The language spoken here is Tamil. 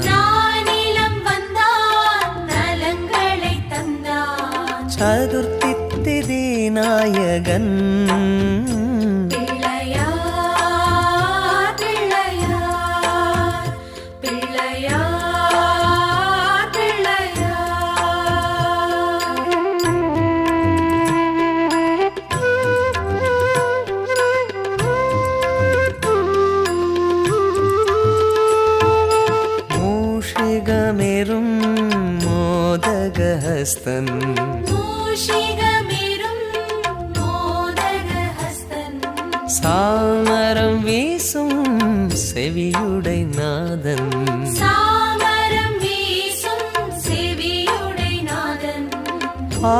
நானிலம் வந்தான் நலங்களை தந்தான் சதுர்த்தி திதி நாயகன் மூஷிகமெரும் மோதகஹஸ்தன் சாமரம் வீசும் செவியுடை நாதன்